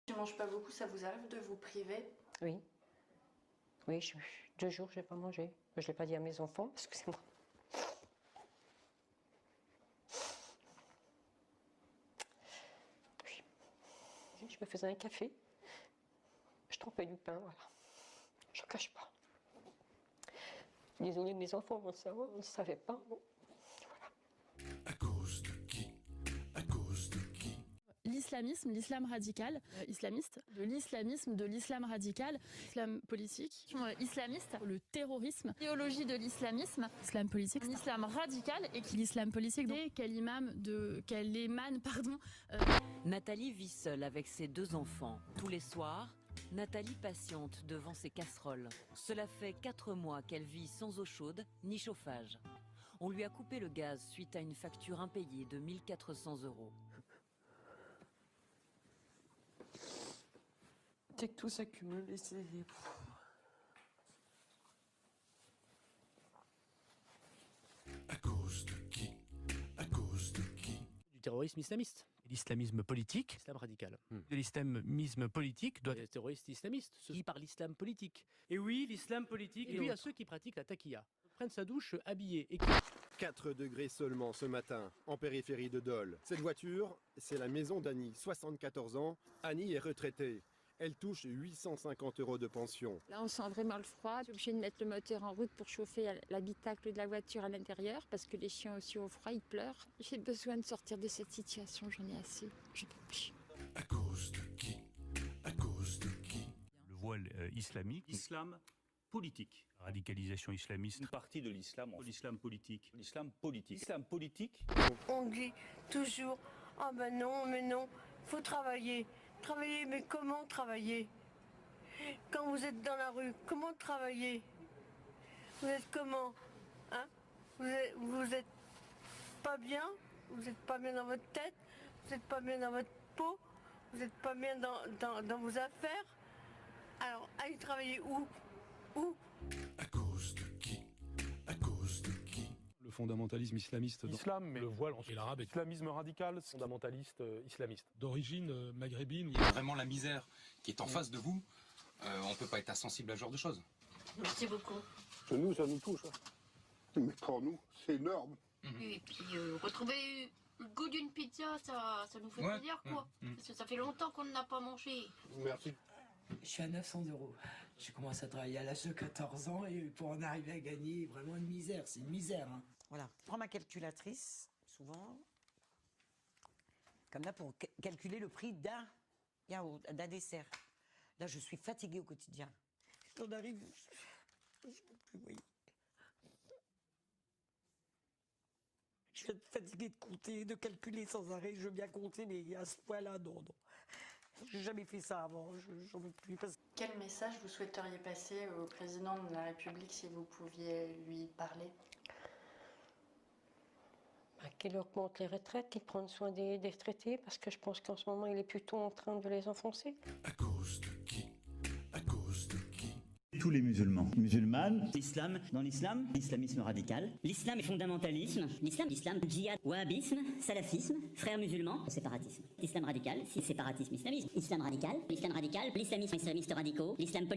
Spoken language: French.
Tu ne manges pas beaucoup, ça vous arrive de vous priver? Oui. Oui, 2 jours, je n'ai pas mangé. Je ne l'ai pas dit à mes enfants, excusez-moi. Oui. Je me faisais un café. Je trempais du pain, voilà. Je ne cache pas. Désolée, mes enfants vont le savoir, on ne savait pas. Bon. Voilà. À cause de qui? À cause de qui? L'islamisme, l'islam radical, islamiste, de l'islam radical, islam politique, islamiste, le terrorisme, idéologie de l'islamisme, islam politique, islam radical et l'islam politique, qu'elle émane. Nathalie vit seule avec ses 2 enfants. Tous les soirs, Nathalie patiente devant ses casseroles. Cela fait 4 mois qu'elle vit sans eau chaude ni chauffage. On lui a coupé le gaz suite à une facture impayée de 1 400 €. Dès que tout s'accumule, c'est... À cause de qui? À cause de qui? Du terrorisme islamiste. L'islamisme politique, l'islam radical. De l'islamisme politique doit être terroriste islamiste, ceux qui parlent l'islam politique. Et oui, l'islam politique. Et puis à ceux qui pratiquent la taquilla, prennent sa douche habillée et 4 degrés seulement ce matin, en périphérie de Dole. Cette voiture, c'est la maison d'Annie, 74 ans. Annie est retraitée. Elle touche 850 € de pension. Là, on sent vraiment le froid. Je suis obligée de mettre le moteur en route pour chauffer l'habitacle de la voiture à l'intérieur parce que les chiens aussi au froid, ils pleurent. J'ai besoin de sortir de cette situation, j'en ai assez. Je peux plus. À cause de qui? À cause de qui? Le voile islamique, Islam politique. radicalisation islamiste, Une partie de l'islam, l'islam politique. l'islam politique. L'islam politique, On dit toujours « Ah ben non, mais non, faut travailler. Travailler, mais comment travailler? Quand vous êtes dans la rue, comment travailler? Vous êtes comment? Hein? Vous êtes pas bien? Vous n'êtes pas bien dans votre tête? Vous n'êtes pas bien dans votre peau? Vous n'êtes pas bien dans vos affaires? Alors, allez travailler où? Où? À cause de qui? À cause de qui? Le fondamentalisme islamiste. L'islam, mais le voile et l'arabe, islamisme radical, fondamentaliste islamiste. d'origine maghrébine. Vraiment la misère qui est en face de vous, on ne peut pas être insensible à ce genre de choses. Merci beaucoup. Nous, ça nous touche. Mais pour nous, c'est énorme. Et puis, retrouver le goût d'une pizza, ça nous fait plaisir, quoi. Parce que ça fait longtemps qu'on n'a pas mangé. Merci. Je suis à 900 €. J'ai commencé à travailler à l'âge de 14 ans et pour en arriver à gagner vraiment une misère, c'est une misère. Hein. Voilà, je prends ma calculatrice, souvent, comme là, pour calculer le prix d'un dessert. Là, je suis fatiguée au quotidien. J'en arrive, je ne peux plus, oui. Je suis fatiguée de compter, de calculer sans arrêt. Je veux bien compter, mais à ce point-là, non. J'ai jamais fait ça avant, j'en veux plus. Quel message vous souhaiteriez passer au président de la République si vous pouviez lui parler? Qu'il augmente les retraites, qu'il prenne soin des retraités, parce que je pense qu'en ce moment, il est plutôt en train de les enfoncer. À cause de qui? À cause de qui? Tous les musulmans, musulmanes, l'islam, dans l'islam, l'islamisme radical, l'islam est fondamentalisme, l'islam, djihad, wahhabisme, salafisme, frères musulmans, séparatisme, l'islam radical, séparatisme islamiste, islam radical, l'islamisme islamiste radicaux, l'islam politique.